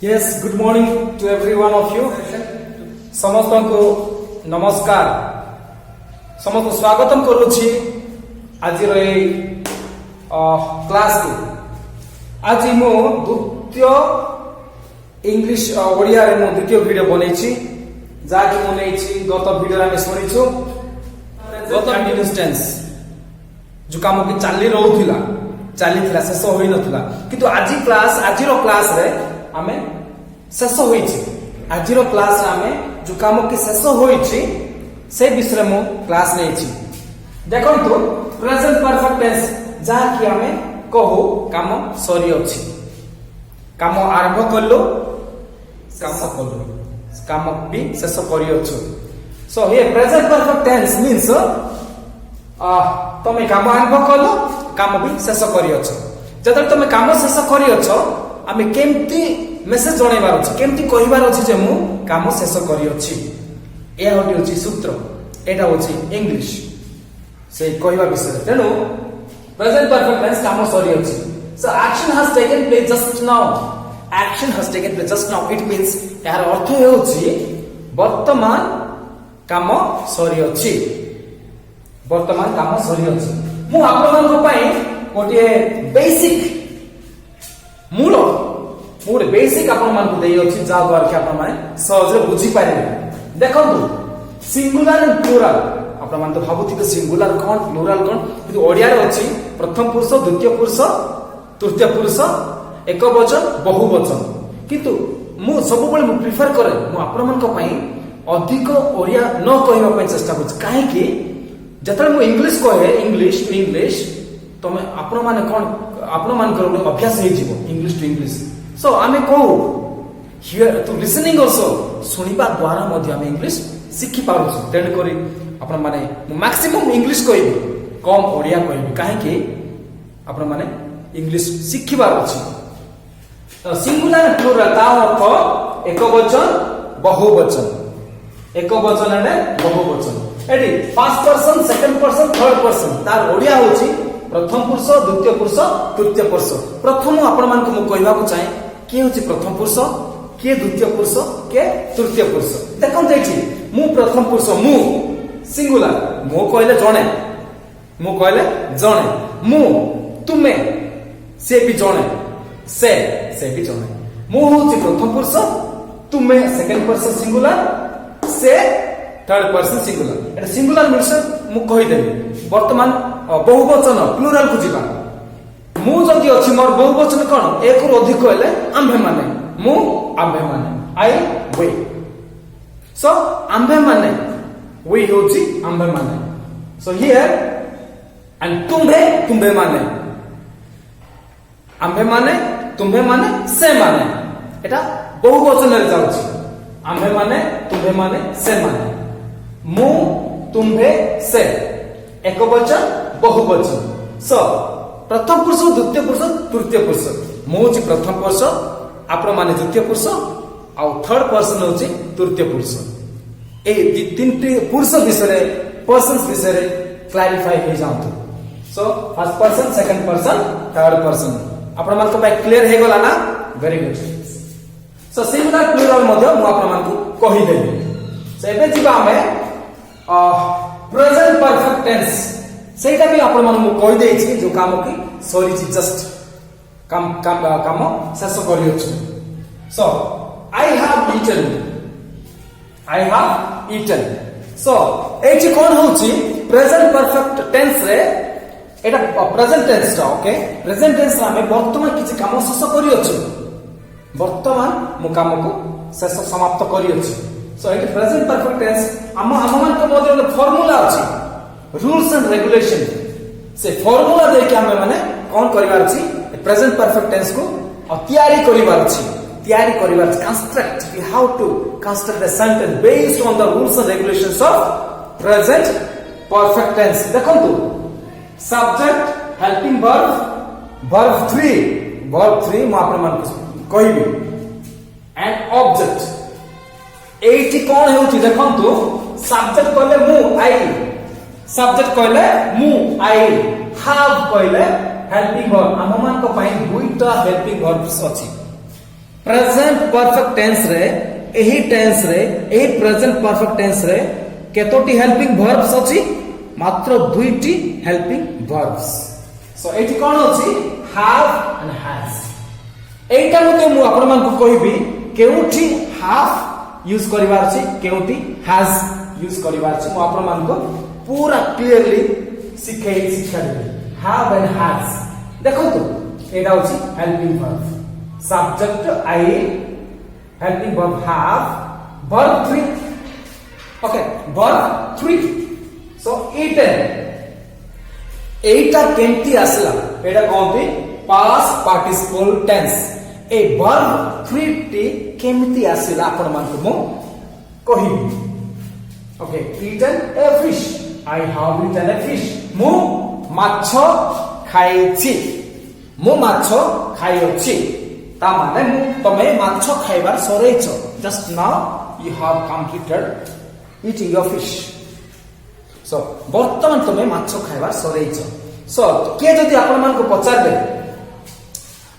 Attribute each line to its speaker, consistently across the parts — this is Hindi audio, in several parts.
Speaker 1: Yes, good morning to every one of you. समस्त को नमस्कार समस्त स्वागतम करुछि आज क्लास को आज मो द्वितीय इंग्लिश ओडिया रे मो द्वितीय वीडियो बनैछि जाकि मो नैछि गत वीडियो रे सुनिछु गत कंटीन्यूअस टेंस जो काम कि चाली रहउथिला शेष होई नथिला किंतु आज क्लास रे आमे शेष होईछि आज क्लास रे आमे जो काम कि शेष होईछि से विषय मु क्लास नैछि देखंतु प्रेजेंट परफेक्ट टेंस जहा कि आमे कहू काम सरी अछि काम आरंभ करलो काम भी शेष करी अछु so here present perfect tense means तमे काम आरंभ करलो काम भी शेष करी अछ जदर तमे काम शेष करी अछ आमे केमती मेसेज जणैबार अछि केमती कहिबार अछि जे मु काम शेष करी अछि ए होटी अछि सूत्र एटा अछि इंग्लिश से कहिबा विषय तेनु प्रेजेंट परफेक्ट टेंस काम सरी अछि so action has taken place just now action has taken place just now it means यार अर्थ हेउछि वर्तमान काम सरी अछि वर्तमान काम सरी अछि मु आपन पई गोटे बेसिक मूल पूरे बेसिक आपण मान को देई अछि जा द्वारा कि आपण माने सहज बुझी पारे देखंतु सिंगुलर एंड प्लुरल आपण मान तो भाबुथि सिंगुलर कोन प्लुरल कोन किंतु ओडिया रे अछि प्रथम पुरुष द्वितीय पुरुष तृतीय पुरुष एक वचन बहुवचन किंतु मु सब बळे मु प्रिफर करे मु आपण मान को पई अधिक ओडिया न कहिबा पई चेष्टा करछ काहे कि जतले मु इंग्लिश कहे इंग्लिश टू इंग्लिश तमे आपण माने कोन आपण मान को अभ्यास हे जीवो इंग्लिश टू इंग्लिश सो आमे को हियर टू लिसनिंग आल्सो सुनिबा द्वारा मध्ये आमे इंग्लिश सिखि पारुछु तेन करी आपण माने मैक्सिमम इंग्लिश कहबी कम ओडिया कहबी काहे कि आपण माने इंग्लिश सिखिबार अछि तो सिंगुलर प्लुरल ता अर्थ एक वचन बहुवचन एक वचन एने बहुवचन एडी first person second person third person तार ओडिया होछि प्रथम पुरुष द्वितीय पुरुष तृतीय पुरुष प्रथम आपण मान को मु कहबा को चाहे के होछि प्रथम पुरुष के द्वितीय पुरुष के तृतीय पुरुष देखन दैछि मु प्रथम पुरुष मु सिंगुलर मु कहले जणे मु तुमे से भी जणे से भी जणे मु होछि प्रथम पुरुष तुमे सेकंड पर्सन सिंगुलर से थर्ड पर्सन सिंगुलर एटा सिंगुलर मीन्स मु कहि देबी वर्तमान बहुवचन प्लुरल को जिबा मु जदि अछि मोर बहुवचन कोन एक रु अधिक हेले आम्भे माने मु आम्भे माने आई वे सो आम्भे माने वे होछि आम्भे माने सो हियर एंड तुम्भे माने आम्भे माने तुम्भे माने से माने एटा बहुवचन रे जाउछि आम्भे माने तुम्भे माने से माने मु तुम्भे से एक वचन बहुवचन सो प्रथम पुरुष द्वितीय पुरुष तृतीय पुरुष मु होछि प्रथम पुरुष आपण माने द्वितीय पुरुष आ थर्ड पर्सन होछि तृतीय पुरुष ए तीनटी पुरुष विषय पर्सन्स विषय क्लैरिफाई हो जाउतो so first person second person third person आपण मान को क्लियर हे गला ना very good so singular plural मध्ये मु आपण मान को कहि देबी सो एबे जिबा हमें प्रेजेंट परफेक्ट टेंस सेटा भी आपण मान मु कहि देछि जो काम की सॉरी जी जस्ट काम शेष करि अछि सो आई हैव ईटन सो एछि कोन होछि प्रेजेंट परफेक्ट टेंस रे एटा प्रेजेंट टेंस टा ओके प्रेजेंट टेंस रा हमें वर्तमान किछि काम शेष करि अछि वर्तमान मु काम को शेष समाप्त करि अछि so it present perfect tense हम मान को मध्ये फार्मूला अछि रूल्स एंड रेगुलेशन से फार्मूला दे के हम माने कोन करिवार अछि प्रेजेंट परफेक्ट टेंस को तैयारी करिवार अछि construct we how to construct the sentence based on the rules and regulations of present perfect tense देखंतु सब्जेक्ट हेल्पिंग वर्ब 3 म आपण मान कहबी एंड ऑब्जेक्ट एटी कोन हेउची देखंतु सब्जेक्ट कहले मु आई सब्जेक्ट कहले मु आई हैव कहले हेल्पिंग वर्ब हम मान को पई दुईटा हेल्पिंग वर्ब्स अछि प्रेजेंट परफेक्ट टेंस रे एही टेंस रे एही प्रेजेंट परफेक्ट टेंस रे केतोटी हेल्पिंग वर्ब्स अछि मात्र दुईटी हेल्पिंग वर्ब्स सो एठी कोन अछि हैव एंड हैज एटा मते मु आपण मान को कहबी केउठी हैव यूज करिवार अछि केउठी हैज यूज करिवार अछि मु आपण मान को पूरा क्लियरली शिक्षा देबी हैव एंड हैज देखो तो एटा अछि helping verb subject I, helping verb have, verb 3. Okay, verb 3. So eaten. एटा केमती आसला एटा कोनती past participle tense ए verb 3 टी केमती आसला आपण मान को मु कहिबी okay eaten a fish I have eaten a fish मु माछ खाइछि मु माछ खाइछि ता माने मु तमे माछ खाइबार सरेछ just now you have completed eating your fish so वर्तमान तमे माछ खाइबार सरेछ सो के जदि आपण मान को पचारबे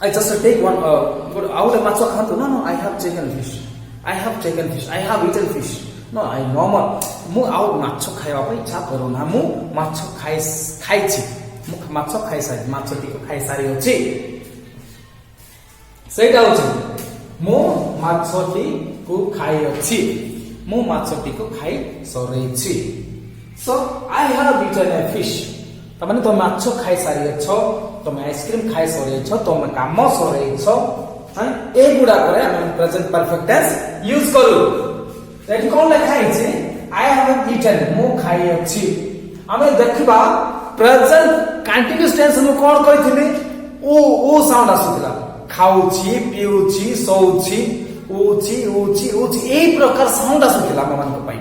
Speaker 1: आई जस्ट टेक वन आउट माछ खातो no no I have taken fish I have eaten fish no I normal मु आउट माछ खाइबा पई इच्छा करो ना मु माछ खाइछि मु माछ खाइ सारी माछटी को खाइ सारी अछि सेटा होछि मु माछटी को खाइ अछि मु माछटी को खाइ सरेछि so I have eaten a fish त माने तो माछ खाइ सारी छ तो आइसक्रीम खाइ सरे छ तो काम सरे छ हां ए गुडा करे हम प्रेजेंट परफेक्ट टेंस यूज करू एठी कोन लिखा हिचे आई हैव ईटन मु खाइ अछि हमें देखिबा प्रेजेंट कंटीन्यूअस टेंस मु कोन कहिथिली ओ साउंड आସୁଥିଲା खाउछि पिउछि सोउछि उछि ए प्रकार साउंड आସୁଥିଲା हम मान को पई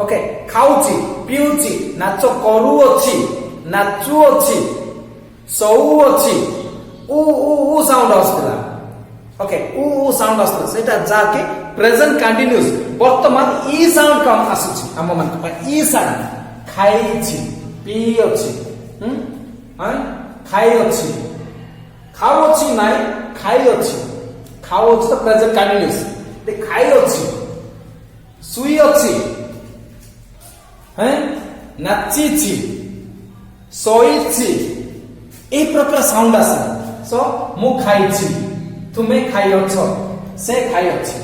Speaker 1: ओके खाउछि पिउछि नाच करू अछि नाचु अछि सोउ अछि उ साउंड आସୁଥିଲା ओके उ साउंड आସୁଥିଲା सेटा जाके प्रेजेंट कंटीन्यूअस वर्तमान ई साउंड कम आସୁछि हम मान को पई ई साउंड खाइछि पी अछि खाइ अछि खाउ अछि नाइ खाइ अछि खाउ अछि तो प्रेजेंट कंटीन्यूअस दे खाइ अछि सुई अछि हैं नाची छि सोई छि ए प्रकार साउंड आसे सो मु खाइ छि तुमे खाइ अछो से खाइ अछि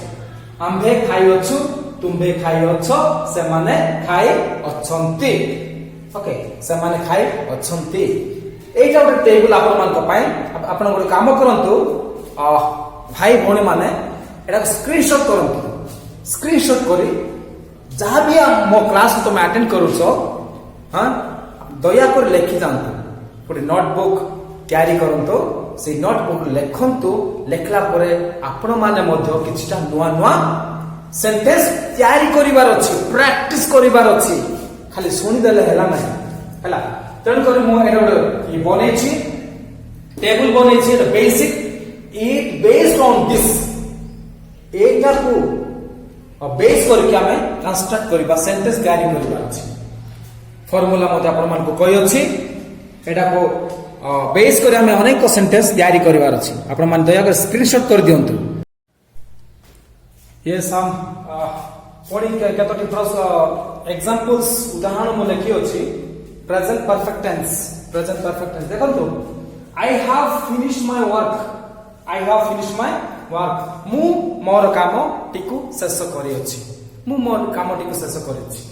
Speaker 1: आम्भे खाइ अछु तुम्भे खाइ अछो से माने खाइ अछंती ओके से माने खाइ अछंती एटा गोटे टेबल आपण मान को पाए आपण गोटे काम करंतु भाई भौणी माने एटा स्क्रीनशॉट करंतु स्क्रीनशॉट करी जहां भी मो क्लास तो मैं अटेंड करू छो हां दया कर लिखि जानतु गोटे नोटबुक तयारी करंतु से नोटबुक लेखंतु लेखला परे आपण माने मध्य किछटा नुवा नुवा सेंटेंस तयारी करिवार अछि प्रैक्टिस करिवार अछि खाली सुनि देले हला नै हला तेणु कर ये बने टेबल बने basic it based on this एटा को बेस करके हमें कंस्ट्रक्ट करबा सेंटेंस तयारी करबा अछि फार्मूला मते आपण मान को कहि अछि एटा को बेस कर हमें अनेक सेंटेंस तयारी करबार अछि आपण मान दया कर स्क्रीनशॉट कर दियंतु ये सम पढी केतोटी एग्जांपल्स उदाहरण मु लिखि अछि प्रेजेंट परफेक्ट टेंस देखो तो I have finished my work मु मोर काम टिकु शेष करी अछि मु मोर काम टिकु शेष करी अछि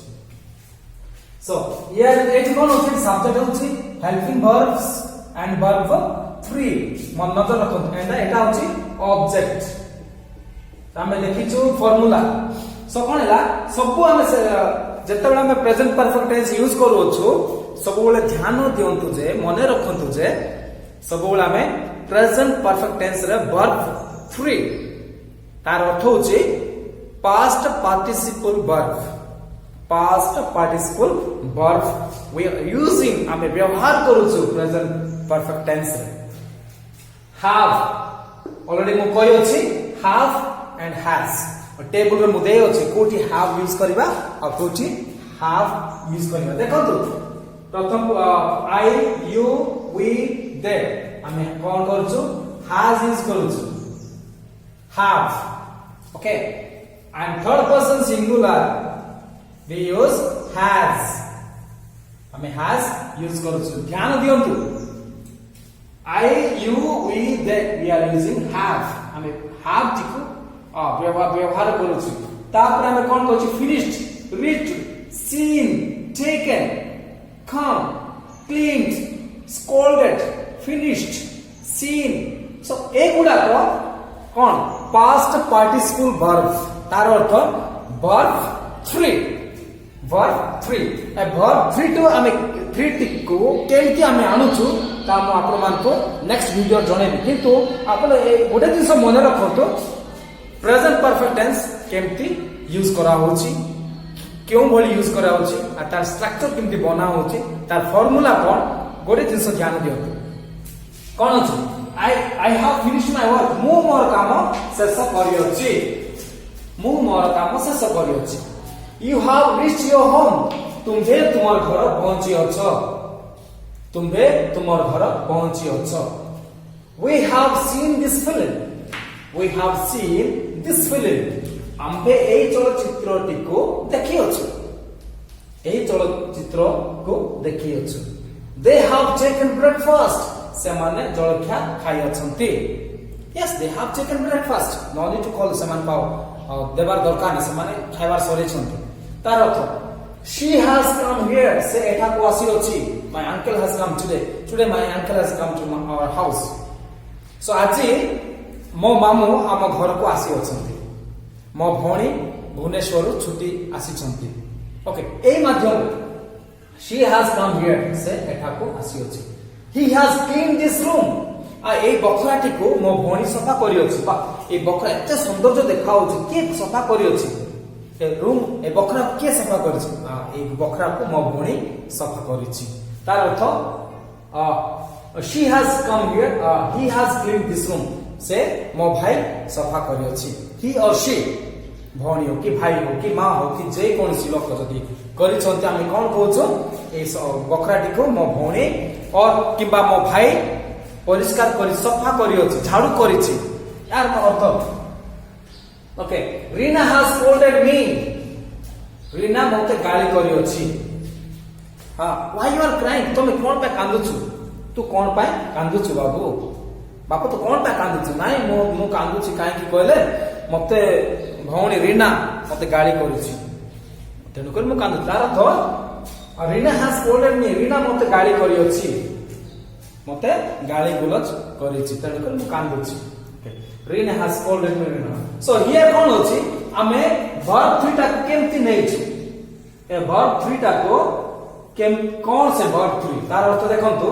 Speaker 1: सो हियर एट कोन अछि सब्जेक्ट अछि हेल्पिंग वर्ब्स एंड वर्ब 3 मन नजर रखो एंड एटा अछि ऑब्जेक्ट हमें लिखिछु फार्मूला सो कोन हला सब हमें जेतेबेला हमें प्रेजेंट परफेक्ट टेंस यूज करू छु सब बेले ध्यान दियंतु जे मने रखंतु जे सब बेला हमें प्रेजेंट परफेक्ट टेंस रे वर्ब 3 तार अर्थ होची past participle verb we are using हमें व्यवहार करू छु प्रेजेंट परफेक्ट टेंस रे हैव ऑलरेडी मु कहि अछि हैव एंड हैज टेबल रे मु दे अछि कोठी हैव यूज करबा आ कोठी हैव यूज करबा देखंतु प्रथम आई यू वी दे हमें कौन करछु हैज यूज करछु have. Okay, and third person singular we use has. हमें has use करूँ. ध्यान दियंतु. I, you, we, they we are using have. हमें have टिको व्यवहार करूँ. तापर हमें कौन करूँ? Finished, reached, seen, taken, come, cleaned, scolded, finished, seen. So एगुड़ा को कौन? Past participle verb. तार अर्थ verb 3. verb 3. ए verb 3 तो हमें 3 टिको केमती हमें आणुछु ता मु आपण मान को नेक्स्ट वीडियो जणेबी. किंतु आपण गोटे दिन मन रखतो प्रेजेंट परफेक्ट टेंस केमती यूज करा होची, क्यों भली यूज करा होची, आ तार स्ट्रक्चर केमती बना होची, तार फार्मूला कोन, गोटे दिन ध्यान दियो. कोन अछि? I have finished my work. मु मोर काम शेष करि अछि. मु मोर काम शेष करि अछि. You have reached your home. तुम्हे तुमर घर पहुंची अछ. तुम्हे तुमर घर पहुंची अछ. We have seen this film. We have seen this film. आम्भे एई चलचित्रटी को देखि अछु. एई चलचित्र को देखि अछु. They have taken breakfast. से माने जलखिया खाइ अछंती. Yes, they have taken breakfast. No need to call सेमान पाओ देवार दरकार नै. से माने खाइबार सरे छंती. तार अर्थ she has come here. से एठा को आसी अछि. My uncle has come today. Today my uncle has come to our house. So আজি मो मामू आम घर को आसी अछंती. मो भणी भुवनेश्वर छुट्टी आसी छंती. ओके, ए माध्यम she has come here से एठा को आसी अछि. He has cleaned this room. आ ए बखराटी को मो भणी सफा करि अछि. बा ए बखरा एते सौंदर्य देखा होछि. के सफा करि अछि? ए रूम ए बखरा के सफा करि अछि? आ ए बखरा को मो भणी सफा करि अछि. तार अर्थ she has come here. He has cleaned this room. से मो भाई सफा करि अछि. He or she भणी हो कि भाई हो कि मां हो कि जे कोनसी लोक जदी करि छथि आमे कोन कहउछो ए बखराटी को मो भणी और किबा मो भाई परिष्कार करी सफा करी अछि, झाड़ू करी छी. यार earth okay. Reena has scolded me. Reena मते गाली करी अछि. हां, व्हाई यू आर क्राइंग? तुम कोन पे कांदुछु? तू कोन पे कांदुछु बाबू? बापू तो कोन पे कांदुछु? नाइ मो कांदुछि काहे कि कहले मते भौणी रीना मते गाली करी छी. तेनु कर मो कांदु. तार अर्थ Reena has scolded me. Reena मते गाली करी अछि. मते गाली गुलज करी छी. तेनु कर मो कांदुछि. Okay, Reena has scolded me. Reena. So here कोन अछि? आमे वर्ब 3 टा केमती नै छु. ए वर्ब 3 टा को केम कोन से वर्ब 3 तार अर्थ देखंतु.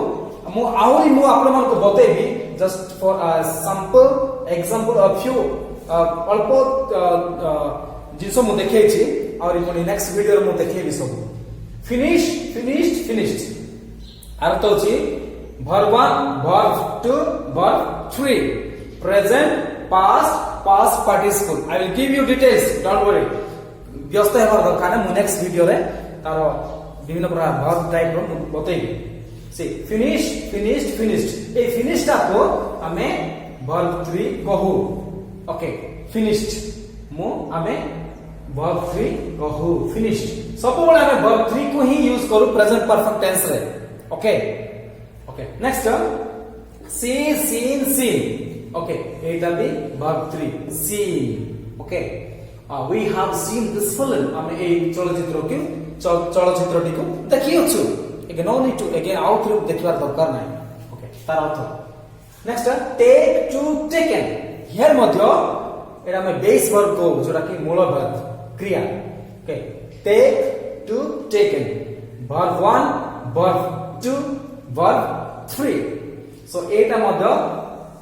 Speaker 1: मु आउरी मु आपण मन को बतेबी just for sample example of few अल्प जिसो मु देखै छी और पुनी नेक्स्ट वीडियो मु देखैबी सब. Finish, finished, finished. अर्थ अछि verb 1, verb 2, verb 3. Present, past, past participle. I will give you details. Don't worry. व्यस्त हेबार दरकार नै. मु नेक्स्ट वीडियो रे तारो विभिन्न प्रकार verb टाइप रो बतेबी. सी फिनिश, फिनिश्ड, फिनिश्ड. ए फिनिश्ड को हमें verb 3 कहू. ओके, फिनिश्ड मु हमें verb 3 कहू. फिनिश्ड सब बेला हमें verb 3 को ही यूज करू प्रेजेंट परफेक्ट टेंस रे. Okay, okay. Next see, seen, seen. Okay, एटा भी verb 3 see. Okay, we have seen this film. हम ए चलचित्रटी को देखि अछु. again no need to again आउट थ्रू देखिबार दरकार नै. ओके, तार अर्थ next take, to, taken. Here मध्य एटा में बेस वर्ब को जोटा कि मूल वर्ब क्रिया. Okay, take, to, taken. verb 1, verb 2, verb 3. So Etah Madhya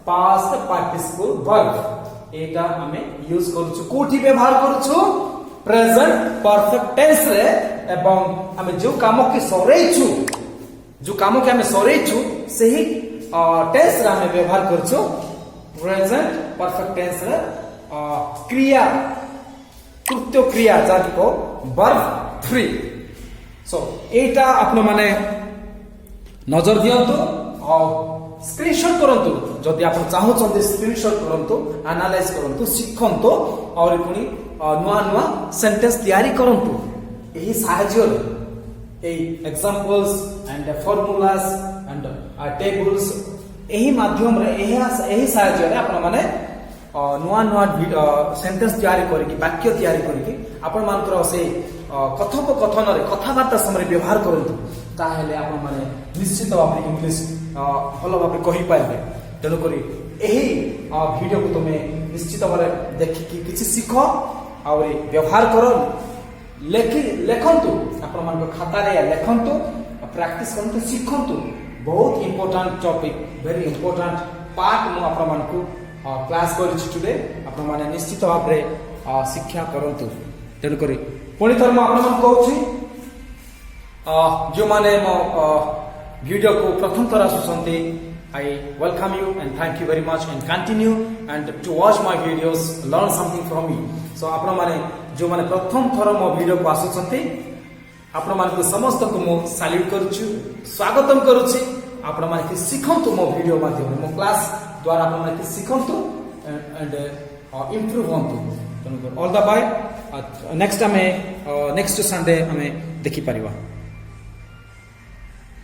Speaker 1: past participle verb. एटा हमें यूज करूछु कोठी व्यवहार करूछु प्रेजेंट परफेक्ट टेंस रे. एवं हमें जो काम के सरेछु, जो काम के हमें सरेछु सही टेंस रे हमें व्यवहार करूछु प्रेजेंट परफेक्ट टेंस रे. क्रिया कृत्य क्रिया जाति को verb 3. सो एटा आपण माने नजर दियंतु और स्क्रीनशॉट करंतु. जदि आप चाहते स्क्रीनशॉट करंतु एनालाइज करंतु शिखंतु और पुणी नुआ नुआ सेंटेंस तैयारी करंतु एही साहाय्य examples and formulas and tables एही माध्यम रे एही साहाय्य रे आपण माने नुआ नुआ सेंटेंस तैयारी करके वाक्य तैयारी करके आपण मानकर से कथोपकथन रे कथाबार्ता समय व्यवहार करंतु ताहेले आपण माने निश्चित भाव इंग्लिश भल भाव कहि पारबे तेणु करी एही वीडियो को तुम निश्चित भाव देखिकी किछि सिख और व्यवहार करो लेखंतु आपण मान खाता रे लेखंतु प्रैक्टिस करंतु शिखंतु बहुत important topic very important part मु आपण मान को क्लास करिछि टुडे आपण माने निश्चित भाव रे शिक्षा करंतु तेणु करी पुणी थर मु आपण मान कहूछि जो माने मो वीडियो को प्रथम थर आसुसंती I welcome you and thank you very much and continue and to watch my videos, learn something from me. So आपण माने जो माने प्रथम थर मो वीडियो को आसुसंती आपण मान को समस्त को मो सैल्यूट करूछु स्वागतम करूछि आपण माने कि सिखंतु मो वीडियो माध्यम मो क्लास द्वारा आपण माने कि सिखंतु एंड इंप्रूव होंतु all the bye next time next Sunday हमें देखि परिबा।